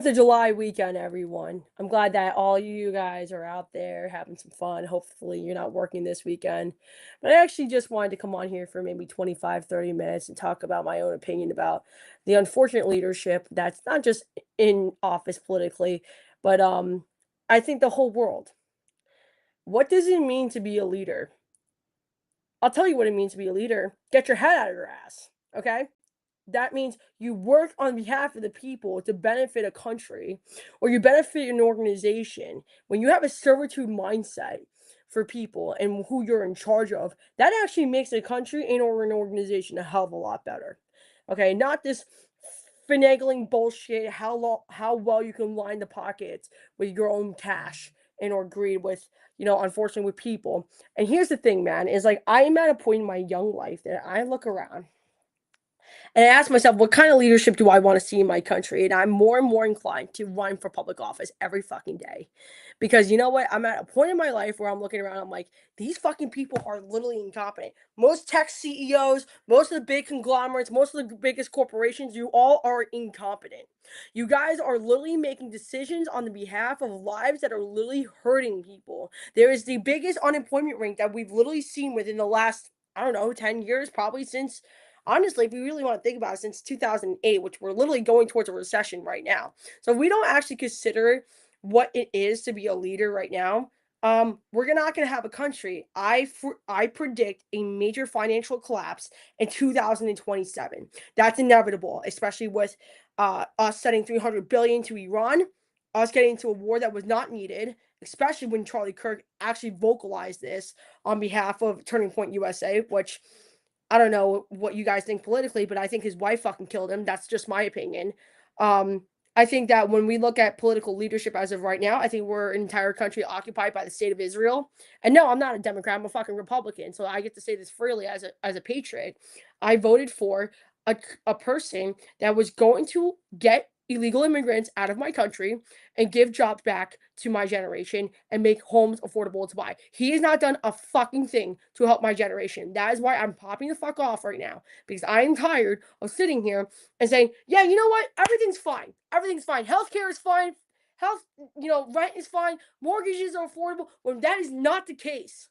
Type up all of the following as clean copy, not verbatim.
The July weekend, everyone. I'm glad that all you guys are out there having some fun. Hopefully, you're not working this weekend. But I actually just wanted to come on here for maybe 25, 30 minutes and talk about my own opinion about the unfortunate leadership that's not just in office politically, but I think the whole world. What does it mean to be a leader? I'll tell you what it means to be a leader. Get your head out of your ass. Okay? That means you work on behalf of the people to benefit a country or you benefit an organization. When you have a servitude mindset for people and who you're in charge of, that actually makes a country and or an organization a hell of a lot better. Okay, not this finagling bullshit, how well you can line the pockets with your own cash and or greed with, unfortunately with people. And here's the thing, man, is like I am at a point in my young life that I look around and I ask myself, what kind of leadership do I want to see in my country? And I'm more and more inclined to run for public office every fucking day. Because you know what? I'm at a point in my life where I'm looking around, I'm like, these fucking people are literally incompetent. Most tech CEOs, most of the big conglomerates, most of the biggest corporations, you all are incompetent. You guys are literally making decisions on the behalf of lives that are literally hurting people. There is the biggest unemployment rate that we've literally seen within the last, I don't know, 10 years, probably since honestly, if you really want to think about it, since 2008, which we're literally going towards a recession right now. So if we don't actually consider what it is to be a leader right now, we're not going to have a country. I predict a major financial collapse in 2027. That's inevitable, especially with us sending 300 billion to Iran, us getting into a war that was not needed, especially when Charlie Kirk actually vocalized this on behalf of Turning Point USA, which I don't know what you guys think politically, but I think his wife fucking killed him. That's just my opinion. I think that when we look at political leadership as of right now, I think we're an entire country occupied by the state of Israel. And no, I'm not a Democrat. I'm a fucking Republican. So I get to say this freely as a patriot. I voted for a person that was going to get illegal immigrants out of my country and give jobs back to my generation and make homes affordable to buy. He has not done a fucking thing to help my generation. That is why I'm popping the fuck off right now because I am tired of sitting here and saying, yeah, you know what? Everything's fine. Everything's fine. Healthcare is fine. Health, rent is fine. Mortgages are affordable when that is not the case.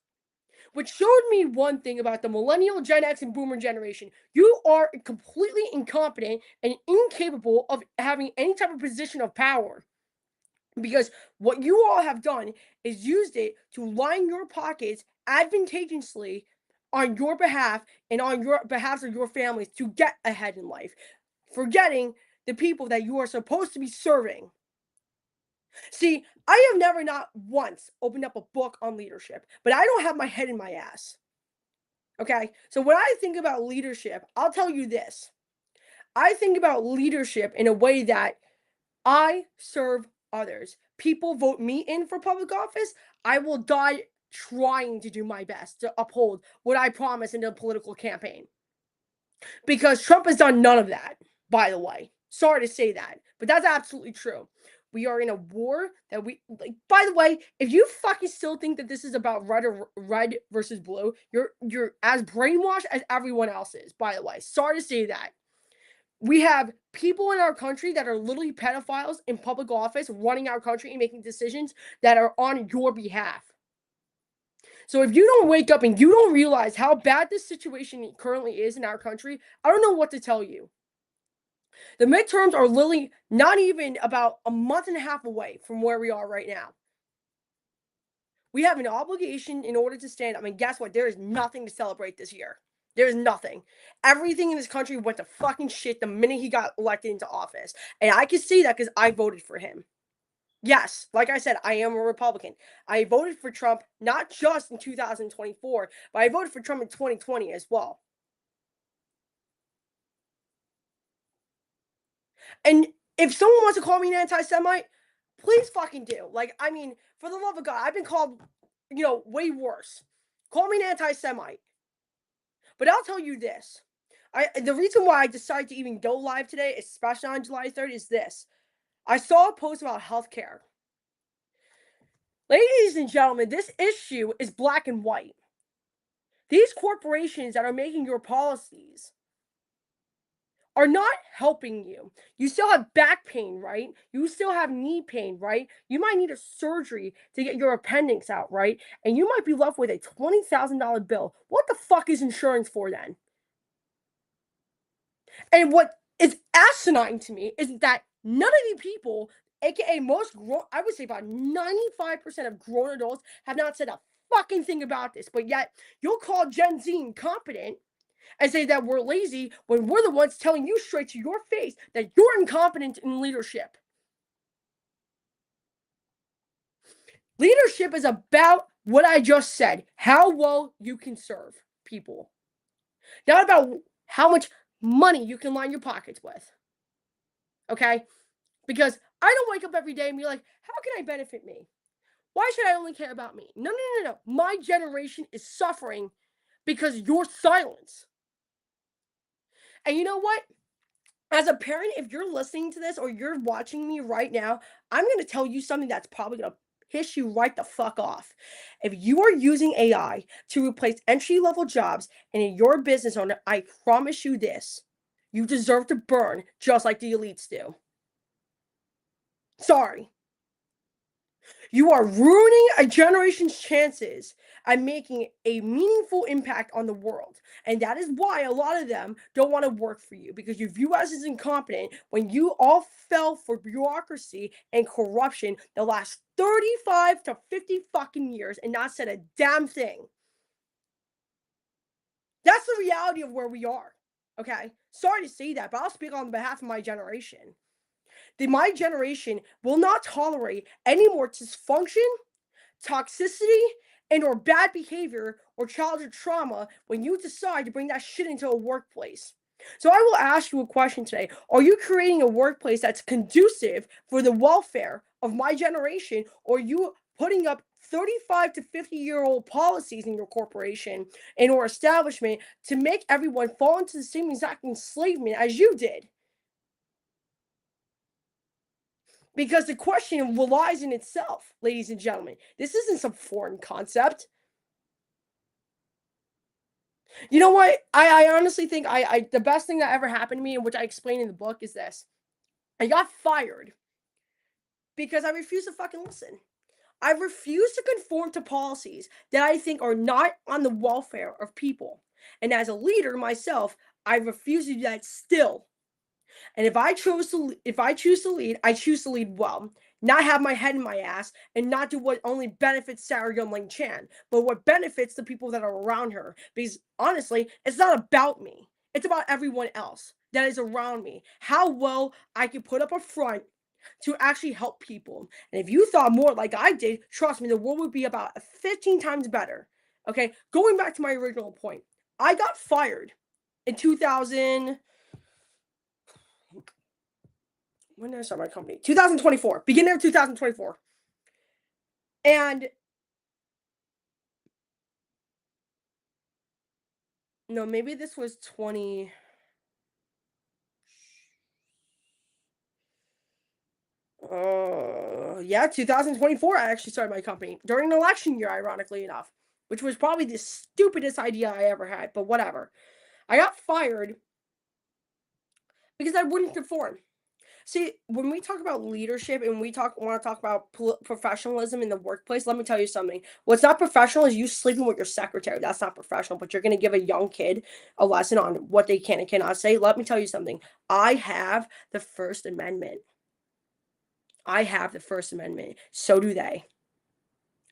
Which showed me one thing about the millennial, Gen X, and boomer generation. You are completely incompetent and incapable of having any type of position of power. Because what you all have done is used it to line your pockets advantageously on your behalf and on your behalf of your families to get ahead in life, forgetting the people that you are supposed to be serving. See, I have never not once opened up a book on leadership, but I don't have my head in my ass. Okay? So when I think about leadership, I'll tell you this. I think about leadership in a way that I serve others. People vote me in for public office. I will die trying to do my best to uphold what I promise in a political campaign. Because Trump has done none of that, by the way. Sorry to say that, but that's absolutely true. We are in a war that we like. By the way, if you fucking still think that this is about red versus blue, you're as brainwashed as everyone else is. By the way, sorry to say that. We have people in our country that are literally pedophiles in public office running our country and making decisions that are on your behalf. So if you don't wake up and you don't realize how bad this situation currently is in our country, I don't know what to tell you. The midterms are literally not even about a month and a half away from where we are right now. We have an obligation in order to stand up. I mean, guess what? There is nothing to celebrate this year. There's nothing. Everything in this country went to fucking shit the minute he got elected into office. And I can see that because I voted for him. Yes, like I said, I am a Republican. I voted for Trump not just in 2024, but I voted for Trump in 2020 as well. And if someone wants to call me an anti-Semite, please fucking do. Like, I mean, for the love of God, I've been called, way worse. Call me an anti-Semite. But I'll tell you this. The reason why I decided to even go live today, especially on July 3rd, is this. I saw a post about healthcare. Ladies and gentlemen, this issue is black and white. These corporations that are making your policies are not helping you. You still have back pain, right? You still have knee pain, right? You might need a surgery to get your appendix out, right? And you might be left with a $20,000 bill. What the fuck is insurance for then? And what is asinine to me is that none of these people, aka most grown, I would say about 95% of grown adults, have not said a fucking thing about this. But yet, you'll call Gen Z incompetent and say that we're lazy when we're the ones telling you straight to your face that you're incompetent in leadership. Leadership is about what I just said, how well you can serve people, not about how much money you can line your pockets with. Okay? Because I don't wake up every day and be like, how can I benefit me? Why should I only care about me? No, no, no, no. My generation is suffering because your silence. And you know what? As a parent, if you're listening to this or you're watching me right now, I'm going to tell you something that's probably going to piss you right the fuck off. If you are using AI to replace entry level jobs and in your business owner, I promise you this, you deserve to burn just like the elites do. Sorry. You are ruining a generation's chances at making a meaningful impact on the world. And that is why a lot of them don't want to work for you because you view us as incompetent when you all fell for bureaucracy and corruption the last 35 to 50 fucking years and not said a damn thing. That's the reality of where we are. Okay. Sorry to say that, but I'll speak on behalf of my generation. My generation will not tolerate any more dysfunction, toxicity, and or bad behavior or childhood trauma when you decide to bring that shit into a workplace. So I will ask you a question today. Are you creating a workplace that's conducive for the welfare of my generation, or are you putting up 35 to 50-year-old policies in your corporation and or establishment to make everyone fall into the same exact enslavement as you did? Because the question lies in itself, ladies and gentlemen. This isn't some foreign concept. You know what? I honestly think the best thing that ever happened to me, and which I explain in the book, is this. I got fired because I refuse to fucking listen. I refuse to conform to policies that I think are not on the welfare of people. And as a leader myself, I refuse to do that still. And if I choose to lead, I choose to lead well, not have my head in my ass and not do what only benefits Sarah Youngling Chan, but what benefits the people that are around her. Because honestly, it's not about me. It's about everyone else that is around me. How well I can put up a front to actually help people. And if you thought more like I did, trust me, the world would be about 15 times better. Okay, going back to my original point, I got fired in 2000. When did I start my company? 2024, beginning of 2024. And no, maybe this was 20. Yeah, 2024. I actually started my company during an election year, ironically enough, which was probably the stupidest idea I ever had, but whatever. I got fired because I wouldn't conform. See, when we talk about leadership and want to talk about professionalism in the workplace, let me tell you something. What's not professional is you sleeping with your secretary. That's not professional, but you're going to give a young kid a lesson on what they can and cannot say. Let me tell you something. I have the First Amendment. I have the First Amendment. So do they.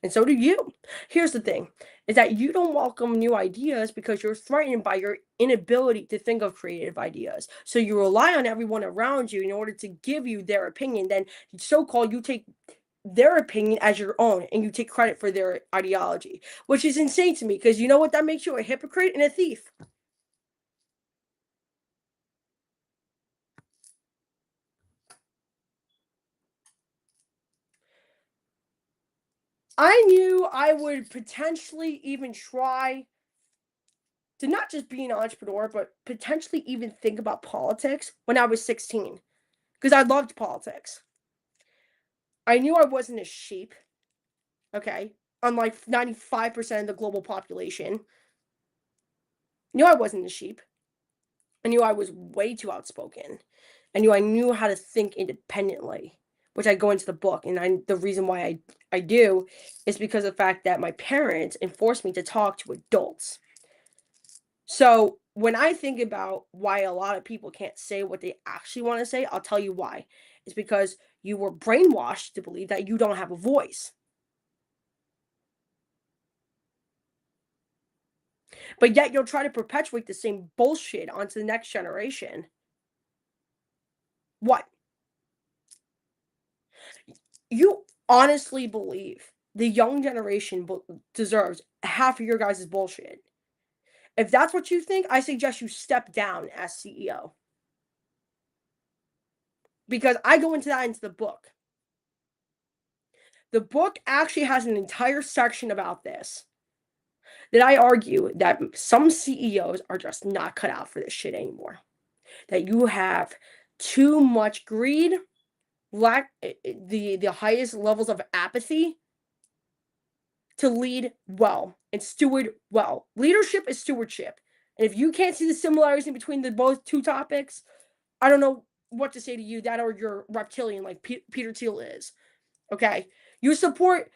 And so do you. Here's the thing, is that you don't welcome new ideas because you're threatened by your inability to think of creative ideas. So you rely on everyone around you in order to give you their opinion. Then so-called you take their opinion as your own and you take credit for their ideology, which is insane to me because you know what? That makes you a hypocrite and a thief. I knew I would potentially even try to not just be an entrepreneur, but potentially even think about politics when I was 16 because I loved politics. I knew I wasn't a sheep, okay? Unlike 95% of the global population. Knew I wasn't a sheep. I knew I was way too outspoken. I knew how to think independently, which I go into the book. And the reason why I do is because of the fact that my parents enforced me to talk to adults. So when I think about why a lot of people can't say what they actually want to say, I'll tell you why. It's because you were brainwashed to believe that you don't have a voice. But yet you'll try to perpetuate the same bullshit onto the next generation. What? You honestly believe the young generation deserves half of your guys' bullshit? If that's what you think, I suggest you step down as CEO. Because I go into the book. The book actually has an entire section about this. That I argue that some CEOs are just not cut out for this shit anymore. That you have too much greed, the highest levels of apathy to lead well and steward well. Leadership is stewardship. And if you can't see the similarities in between the both two topics, I don't know what to say to you, that or you're reptilian like Peter Thiel is. Okay? You support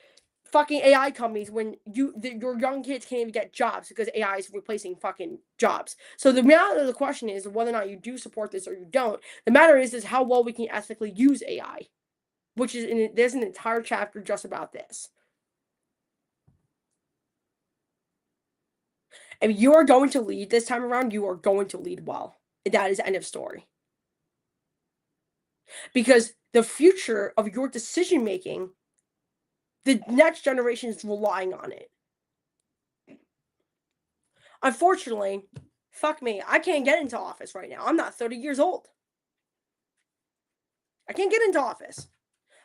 fucking AI companies when your young kids can't even get jobs because AI is replacing fucking jobs. So the matter of the question is whether or not you do support this or you don't. The matter is how well we can ethically use AI, which is there's an entire chapter just about this. If you are going to lead this time around, you are going to lead well. That is end of story. Because the future of your decision making, the next generation is relying on it. Unfortunately, fuck me, I can't get into office right now. I'm not 30 years old. I can't get into office.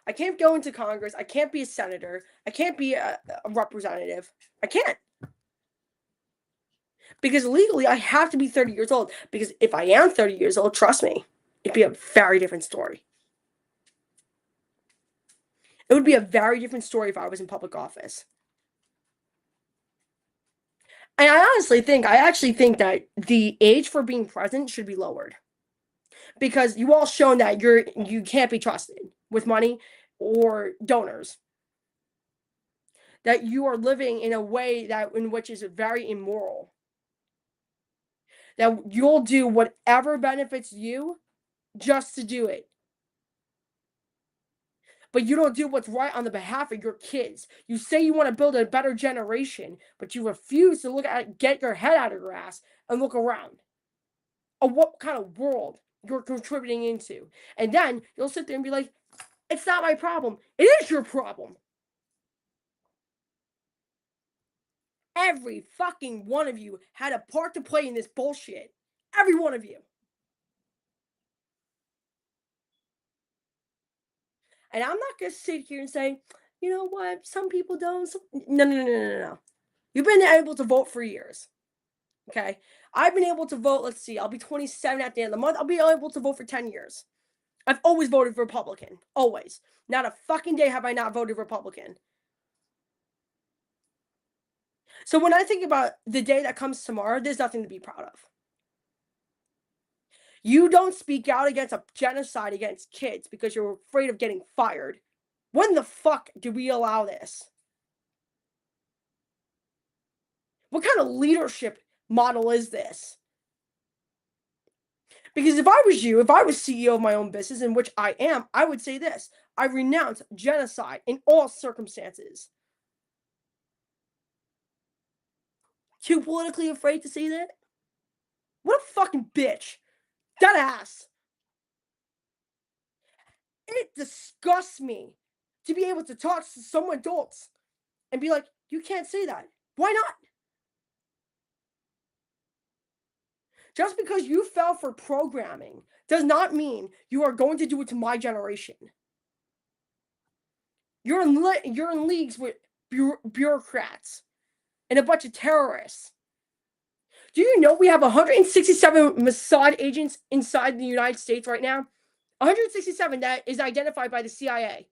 I can't go into Congress. I can't be a senator. I can't be a representative. I can't. Because legally, I have to be 30 years old. Because if I am 30 years old, trust me, it'd be a very different story. It would be a very different story if I was in public office. And I actually think that the age for being president should be lowered. Because you all shown that you can't be trusted with money or donors. That you are living in a way in which is very immoral. That you'll do whatever benefits you just to do it. But you don't do what's right on the behalf of your kids. You say you want to build a better generation, but you refuse to get your head out of your ass and look around. Of what kind of world you're contributing into. And then you'll sit there and be like, it's not my problem. It is your problem. Every fucking one of you had a part to play in this bullshit. Every one of you. And I'm not going to sit here and say, you know what, some people don't. No. You've been able to vote for years. Okay? I've been able to vote, let's see, I'll be 27 at the end of the month. I'll be able to vote for 10 years. I've always voted Republican. Always. Not a fucking day have I not voted Republican. So when I think about the day that comes tomorrow, there's nothing to be proud of. You don't speak out against a genocide against kids because you're afraid of getting fired. When the fuck do we allow this? What kind of leadership model is this? Because if I was you, if I was CEO of my own business, in which I am, I would say this: I renounce genocide in all circumstances. Too politically afraid to say that? What a fucking bitch. Dead ass. It disgusts me to be able to talk to some adults and be like, you can't say that. Why not? Just because you fell for programming does not mean you are going to do it to my generation. You're in leagues with bureaucrats and a bunch of terrorists. Do you know we have 167 Mossad agents inside the United States right now? 167 that is identified by the CIA.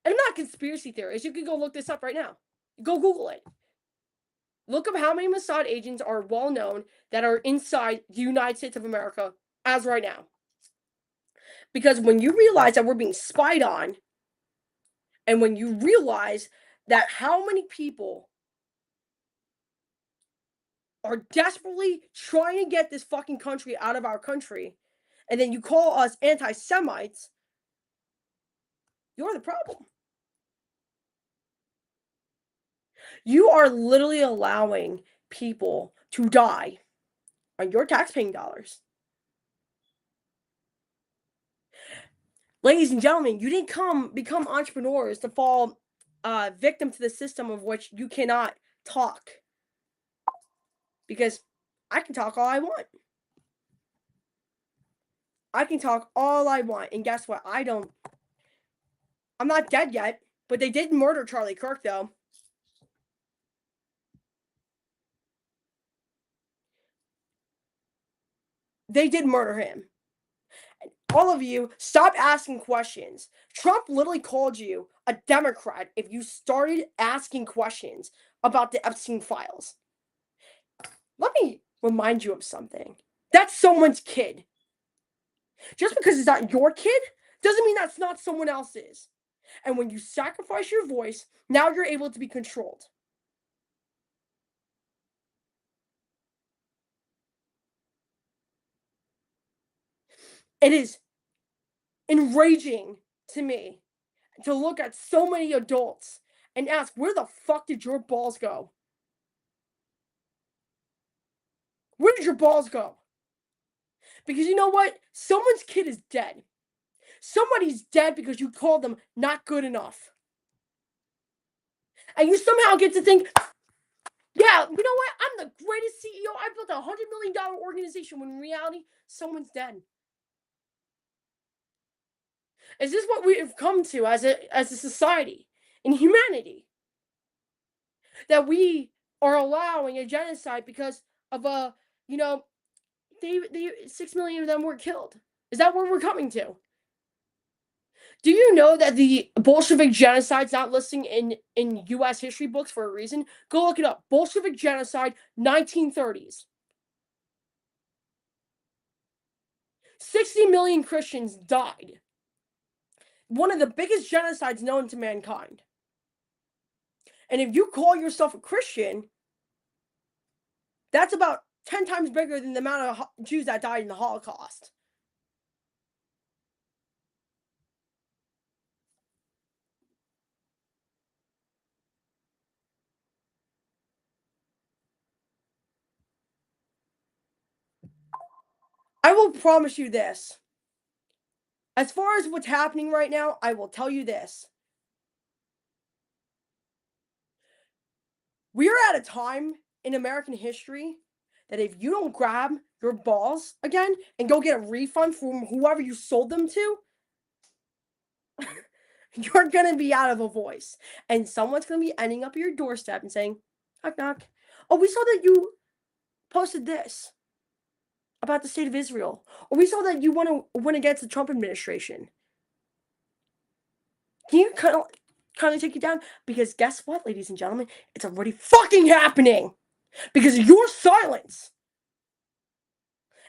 And I'm not a conspiracy theorist. You can go look this up right now. Go Google it. Look up how many Mossad agents are well known that are inside the United States of America as right now. Because when you realize that we're being spied on, and when you realize that how many people are desperately trying to get this fucking country out of our country, and then you call us anti-Semites, you're the problem. You are literally allowing people to die on your taxpaying dollars. Ladies and gentlemen, you didn't become entrepreneurs to fall victim to the system of which you cannot talk. Because I can talk all I want. I can talk all I want. And guess what? I'm not dead yet. But they did murder Charlie Kirk, though. They did murder him. All of you, stop asking questions. Trump literally called you a Democrat if you started asking questions about the Epstein files. Let me remind you of something. That's someone's kid. Just because it's not your kid doesn't mean that's not someone else's. And when you sacrifice your voice, now you're able to be controlled. It is enraging to me to look at so many adults and ask, where the fuck did your balls go? Where did your balls go? Because you know what? Someone's kid is dead. Somebody's dead because you called them not good enough. And you somehow get to think, yeah, you know what? I'm the greatest CEO. I built a $100 million organization when in reality, someone's dead. Is this what we've come to as a society in humanity? That we are allowing a genocide because of they 6 million of them were killed. Is that where we're coming to? Do you know that the Bolshevik genocide's not listing in U.S. history books for a reason? Go look it up. Bolshevik genocide, 1930s. 60 million Christians died. One of the biggest genocides known to mankind. And if you call yourself a Christian, that's about 10 times bigger than the amount of Jews that died in the Holocaust. I will promise you this. As far as what's happening right now, I will tell you this. We are at a time in American history that if you don't grab your balls again and go get a refund from whoever you sold them to, you're going to be out of a voice. And someone's going to be ending up at your doorstep and saying, knock, knock. Oh, we saw that you posted this about the state of Israel. Or we saw that you want to win against the Trump administration. Can you kind of take you down? Because guess what, ladies and gentlemen? It's already fucking happening. Because of your silence.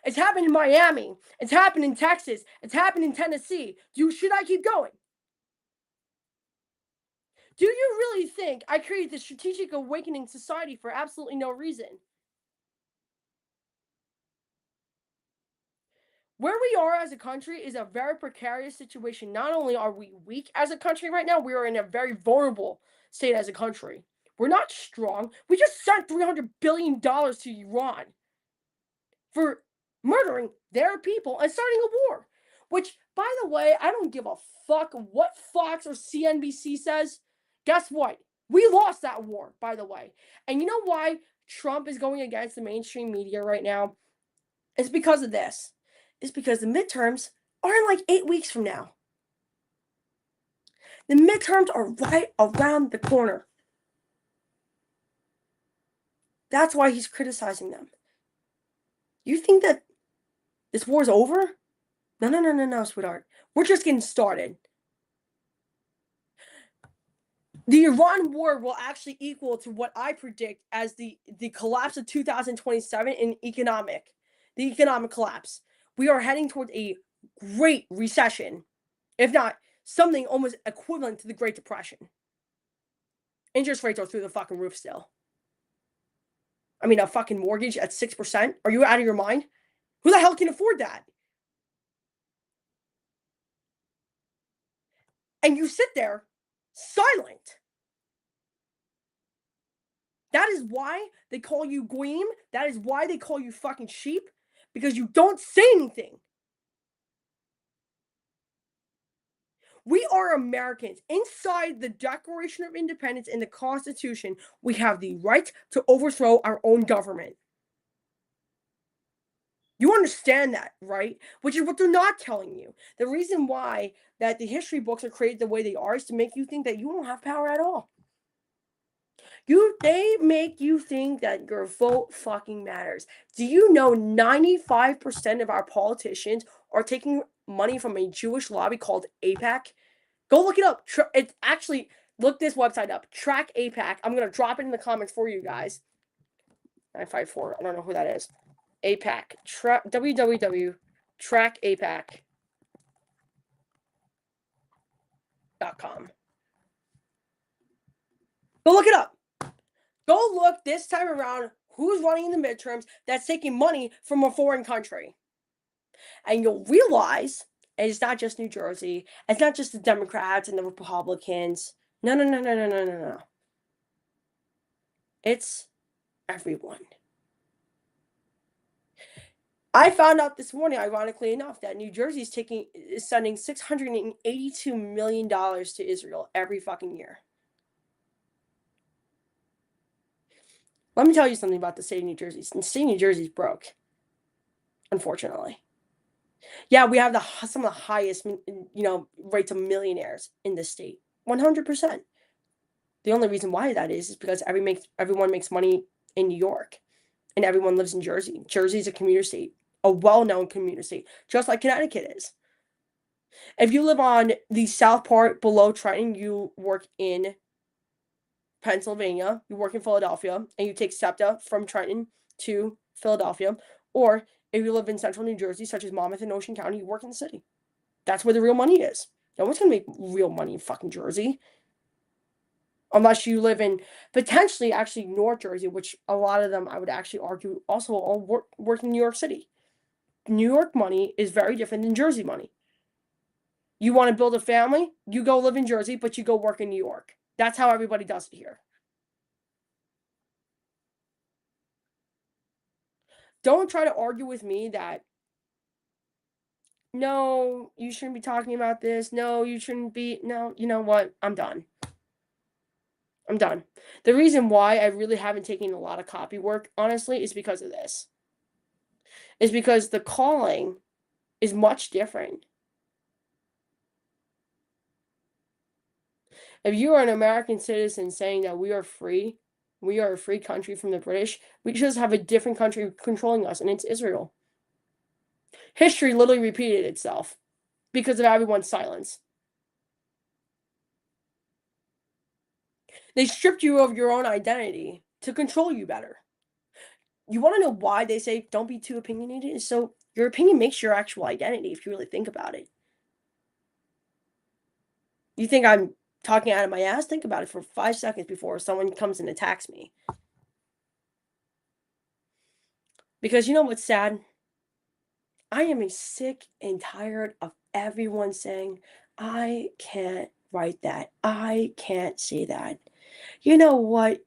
It's happened in Miami. It's happened in Texas. It's happened in Tennessee. Should I keep going? Do you really think I created the Strategic Awakening Society for absolutely no reason? Where we are as a country is a very precarious situation. Not only are we weak as a country right now, we are in a very vulnerable state as a country. We're not strong. We just sent $300 billion to Iran for murdering their people and starting a war. Which, by the way, I don't give a fuck what Fox or CNBC says. Guess what? We lost that war, by the way. And you know why Trump is going against the mainstream media right now? It's because of this. It's because the midterms are in like 8 weeks from now. The midterms are right around the corner. That's why he's criticizing them. You think that this war's over? No, sweetheart. We're just getting started. The Iran war will actually equal to what I predict as the collapse of 2027 in the economic collapse. We are heading towards a great recession, if not something almost equivalent to the Great Depression. Interest rates are through the fucking roof still. I mean, a fucking mortgage at 6%? Are you out of your mind? Who the hell can afford that? And you sit there silent. That is why they call you Gleam. That is why they call you fucking sheep. Because you don't say anything. We are Americans. Inside the Declaration of Independence and the Constitution, we have the right to overthrow our own government. You understand that, right? Which is what they're not telling you. The reason why that the history books are created the way they are is to make you think that you don't have power at all. They make you think that your vote fucking matters. Do you know 95% of our politicians are taking money from a Jewish lobby called AIPAC? Go look it up. It's actually, look this website up. Track AIPAC. I'm gonna drop it in the comments for you guys. 954. I don't know who that is. AIPAC. www.trackapac.com. Go look it up. Go look this time around who's running in the midterms that's taking money from a foreign country. And you'll realize it's not just New Jersey. It's not just the Democrats and the Republicans. No, no, no, no, no, no, no, no. It's everyone. I found out this morning, ironically enough, that New Jersey is sending $682 million to Israel every fucking year. Let me tell you something about the state of New Jersey. The state of New Jersey is broke, unfortunately. Yeah, we have some of the highest, rates of millionaires in the state. 100%. The only reason why that is because everyone makes money in New York, and everyone lives in Jersey. Jersey is a commuter state, a well-known commuter state, just like Connecticut is. If you live on the south part below Trenton, you work in Pennsylvania, you work in Philadelphia, and you take SEPTA from Trenton to Philadelphia. Or if you live in central New Jersey, such as Monmouth and Ocean County, you work in the city. That's where the real money is. No one's going to make real money in fucking Jersey. Unless you live in, potentially, actually, North Jersey, which a lot of them, I would actually argue, also all work in New York City. New York money is very different than Jersey money. You want to build a family, you go live in Jersey, but you go work in New York. That's how everybody does it here. Don't try to argue with me that, no, you shouldn't be talking about this. No, you shouldn't be. No, you know what? I'm done. I'm done. The reason why I really haven't taken a lot of copy work, honestly, is because of this. Is because the calling is much different. If you are an American citizen saying that we are a free country from the British, we just have a different country controlling us, and it's Israel. History literally repeated itself because of everyone's silence. They stripped you of your own identity to control you better. You want to know why they say don't be too opinionated? So your opinion makes your actual identity if you really think about it. You think I'm talking out of my ass? Think about it for 5 seconds before someone comes and attacks me. Because you know what's sad? I am sick and tired of everyone saying, I can't write that. I can't say that. You know what?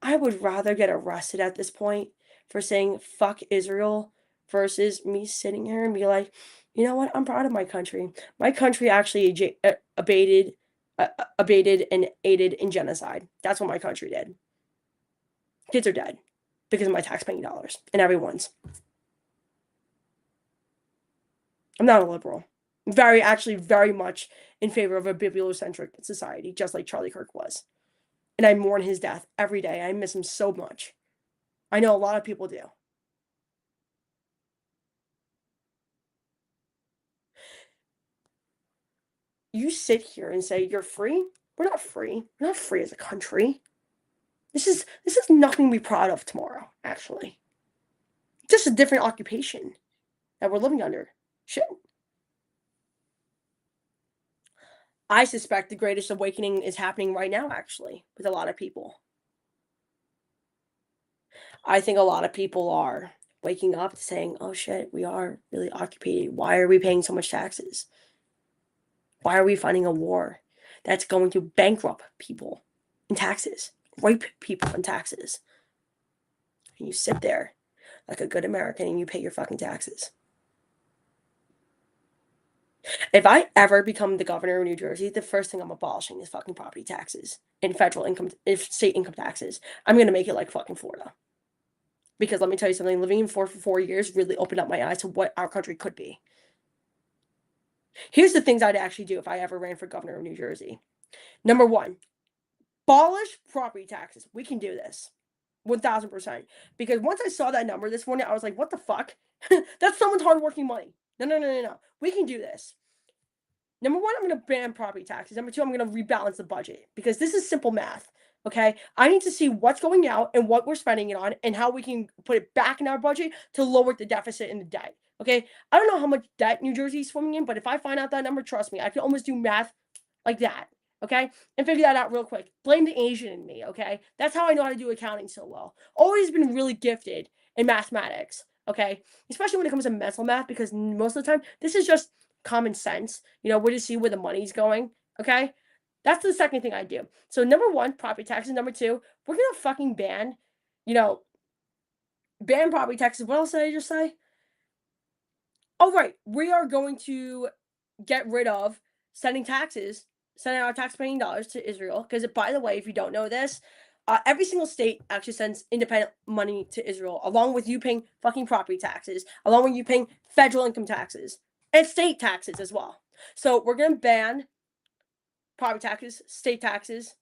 I would rather get arrested at this point for saying fuck Israel versus me sitting here and be like, you know what? I'm proud of my country. My country actually abated and aided in genocide. That's what my country did. Kids are dead because of my taxpaying dollars and everyone's. I'm not a liberal. I'm very much in favor of a bibliocentric society, just like Charlie Kirk was. And I mourn his death every day. I miss him so much. I know a lot of people do. you sit here and say you're free. We're not free. We're not free as a country. This is nothing to be proud of tomorrow, actually. Just a different occupation that we're living under. Shit. I suspect the greatest awakening is happening right now, actually, with a lot of people. I think a lot of people are waking up saying, oh shit, we are really occupied. Why are we paying so much taxes? Why are we fighting a war that's going to bankrupt people in taxes, rape people in taxes? And you sit there like a good American and you pay your fucking taxes. If I ever become the governor of New Jersey, the first thing I'm abolishing is fucking property taxes and federal income, state income taxes. I'm gonna make it like fucking Florida. Because let me tell you something, living in Florida for 4 years really opened up my eyes to what our country could be. Here's the things I'd actually do if I ever ran for governor of New Jersey. Number one, abolish property taxes. We can do this. 1000%. Because once I saw that number this morning, I was like, what the fuck? That's someone's hardworking money. No. We can do this. Number one, I'm going to ban property taxes. Number two, I'm going to rebalance the budget because this is simple math. Okay. I need to see what's going out and what we're spending it on and how we can put it back in our budget to lower the deficit and the debt. Okay. I don't know how much debt New Jersey is swimming in, but if I find out that number, trust me, I can almost do math like that. Okay. And figure that out real quick. Blame the Asian in me. Okay. That's how I know how to do accounting so well. Always been really gifted in mathematics. Okay. Especially when it comes to mental math, because most of the time, this is just common sense. We just see where the money's going. Okay. That's the second thing I do. So number one, property taxes. Number two, we're gonna fucking ban property taxes. What else did I just say? Oh right, we are going to get rid of sending our tax-paying dollars to Israel. Because by the way, if you don't know this, every single state actually sends independent money to Israel, along with you paying fucking property taxes, along with you paying federal income taxes and state taxes as well. So we're gonna ban property taxes, state taxes.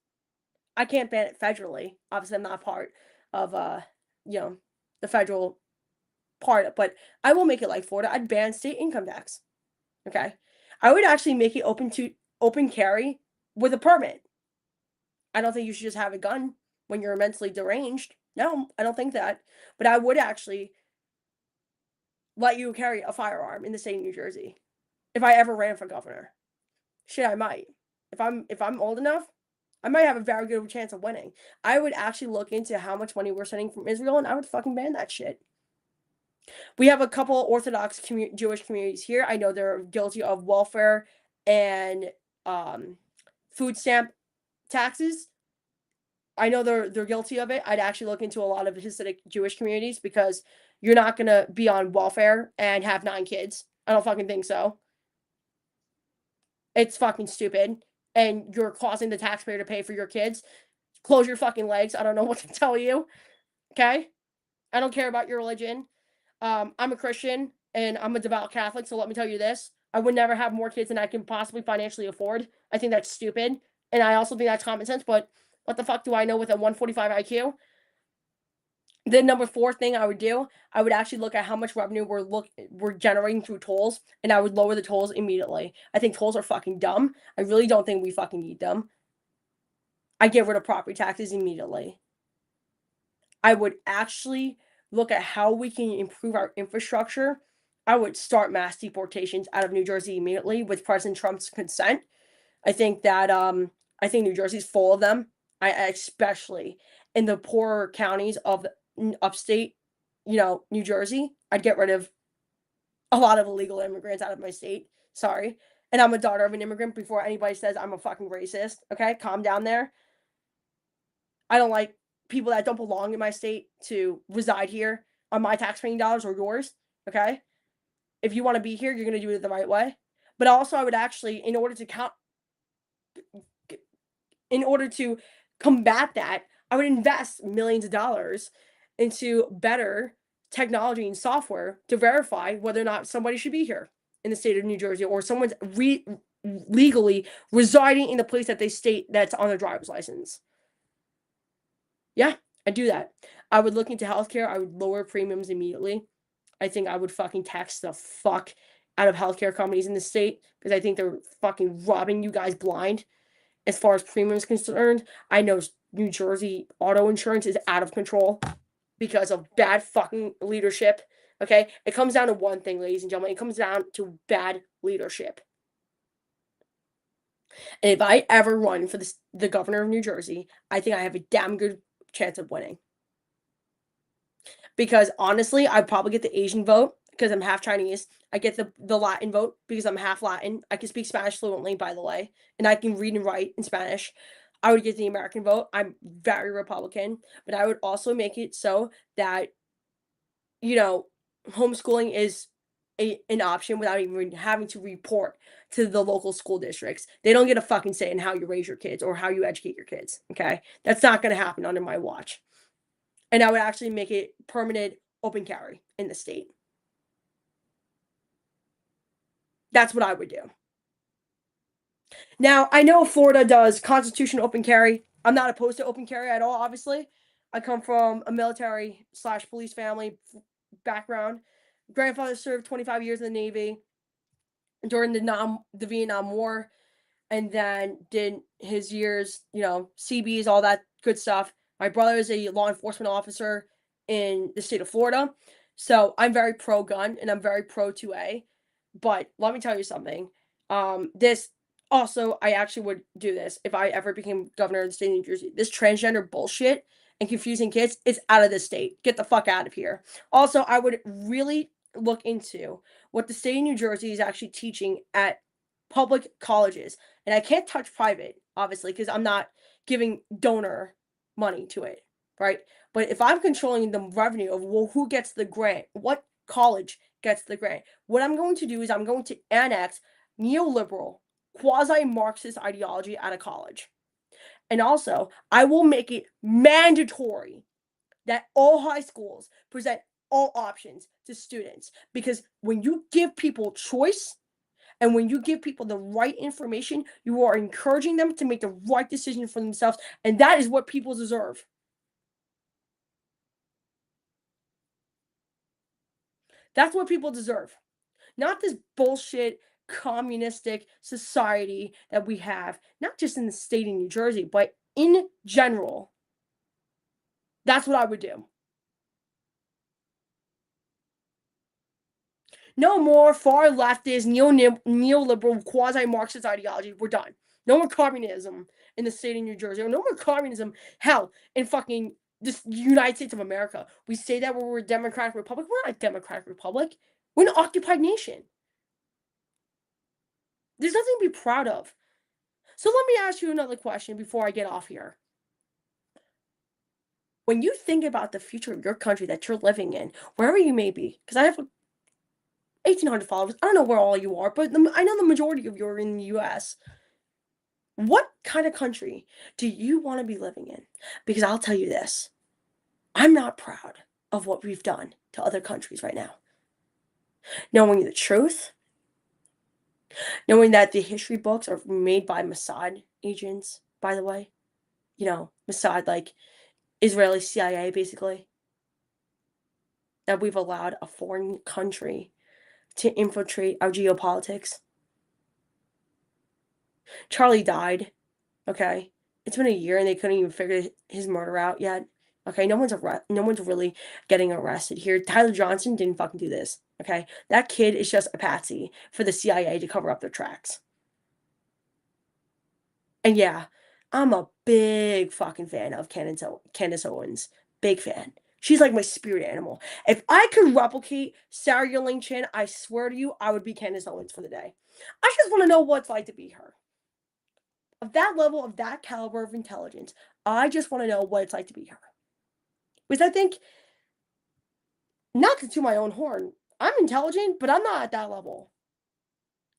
I can't ban it federally. Obviously, I'm not part of the federal part, but I will make it like Florida. I'd ban state income tax. Okay. I would actually make it open carry with a permit. I don't think you should just have a gun when you're mentally deranged. No, I don't think that. But I would actually let you carry a firearm in the state of New Jersey if I ever ran for governor. Shit, I might. If I'm old enough, I might have a very good chance of winning. I would actually look into how much money we're sending from Israel, and I would fucking ban that shit. We have a couple Orthodox Jewish communities here. I know they're guilty of welfare and food stamp taxes. I know they're guilty of it. I'd actually look into a lot of Hasidic Jewish communities because you're not gonna be on welfare and have 9 kids. I don't fucking think so. It's fucking stupid. And you're causing the taxpayer to pay for your kids. Close your fucking legs. I don't know what to tell you. Okay? I don't care about your religion. I'm a Christian and I'm a devout Catholic, so let me tell you this. I would never have more kids than I can possibly financially afford. I think that's stupid. And I also think that's common sense, but what the fuck do I know with a 145 IQ? The number 4 thing I would do, I would actually look at how much revenue we're generating through tolls, and I would lower the tolls immediately. I think tolls are fucking dumb. I really don't think we fucking need them. I get rid of property taxes immediately. I would actually look at how we can improve our infrastructure. I would start mass deportations out of New Jersey immediately with President Trump's consent. I think New Jersey's full of them. Especially in the poorer counties of upstate, New Jersey. I'd get rid of a lot of illegal immigrants out of my state. Sorry. And I'm a daughter of an immigrant before anybody says I'm a fucking racist. Okay? Calm down there. I don't like people that don't belong in my state to reside here on my tax-paying dollars or yours. Okay? If you want to be here, you're going to do it the right way. But also, I would actually, in order to combat that, I would invest millions of dollars into better technology and software to verify whether or not somebody should be here in the state of New Jersey or someone's legally residing in the place that they state that's on their driver's license. Yeah, I do that. I would look into healthcare. I would lower premiums immediately. I think I would fucking tax the fuck out of healthcare companies in the state because I think they're fucking robbing you guys blind as far as premiums concerned. I know New Jersey auto insurance is out of control because of bad fucking leadership. Okay? It comes down to one thing, ladies and gentlemen. It comes down to bad leadership. And if I ever run for the governor of New Jersey, I think I have a damn good chance of winning. Because honestly, I'd probably get the Asian vote because I'm half Chinese. I get the Latin vote because I'm half Latin. I can speak Spanish fluently, by the way, and I can read and write in Spanish. I would get the American vote. I'm very Republican, but I would also make it so that, you know, homeschooling is an option without even having to report to the local school districts. They don't get a fucking say in how you raise your kids or how you educate your kids. Okay. That's not going to happen under my watch. And I would actually make it permanent open carry in the state. That's what I would do. Now, I know Florida does constitutional open carry. I'm not opposed to open carry at all, obviously. I come from a military slash police family background. Grandfather served 25 years in the Navy during the Vietnam War, and then did his years, CBs, all that good stuff. My brother is a law enforcement officer in the state of Florida. So I'm very pro gun and I'm very pro 2A. But let me tell you something. This also, I actually would do this if I ever became governor of the state of New Jersey. This transgender bullshit and confusing kids is out of the state. Get the fuck out of here. Also, I would really look into what the state of New Jersey is actually teaching at public colleges. And I can't touch private, obviously, because I'm not giving donor money to it, right? But if I'm controlling the revenue of, well, who gets the grant, what college gets the grant, what I'm going to do is I'm going to annex neoliberal, quasi-Marxist ideology out of college. And also, I will make it mandatory that all high schools present all options to students. Because when you give people choice, and when you give people the right information, you are encouraging them to make the right decision for themselves. And that is what people deserve. That's what people deserve. Not this bullshit communistic society that we have, not just in the state of New Jersey, but in general. That's what I would do. No more far leftist, neoliberal, quasi-Marxist ideology. We're done. No more communism in the state of New Jersey. No more communism. Hell, in fucking this United States of America. We say that we're a democratic republic. We're not a democratic republic. We're an occupied nation. There's nothing to be proud of. So let me ask you another question before I get off here. When you think about the future of your country that you're living in, wherever you may be, because I have 1,800 followers. I don't know where all you are, but I know the majority of you are in the US. What kind of country do you want to be living in? Because I'll tell you this, I'm not proud of what we've done to other countries right now. Knowing the truth, knowing that the history books are made by Mossad agents, by the way. Mossad, like Israeli CIA, basically. That we've allowed a foreign country to infiltrate our geopolitics. Charlie died, okay? It's been a year and they couldn't even figure his murder out yet. Okay, no one's really getting arrested here. Tyler Johnson didn't fucking do this, okay? That kid is just a patsy for the CIA to cover up their tracks. And yeah, I'm a big fucking fan of Candace Owens. Big fan. She's like my spirit animal. If I could replicate Sarah Yulin Chin, I swear to you, I would be Candace Owens for the day. I just want to know what it's like to be her. Of that level, of that caliber of intelligence, I just want to know what it's like to be her. Because I think, not to toot my own horn, I'm intelligent, but I'm not at that level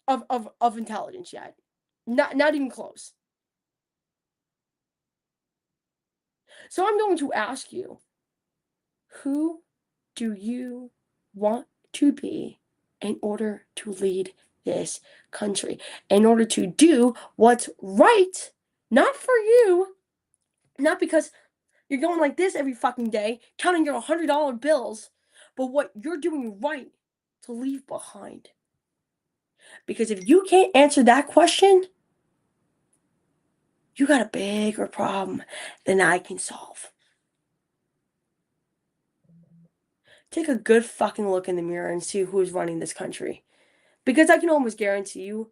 of intelligence yet. Not even close. So I'm going to ask you, who do you want to be in order to lead this country? In order to do what's right, not for you, not because you're going like this every fucking day, counting your $100 bills, but what you're doing right to leave behind. Because if you can't answer that question, you got a bigger problem than I can solve. Take a good fucking look in the mirror and see who's running this country. Because I can almost guarantee you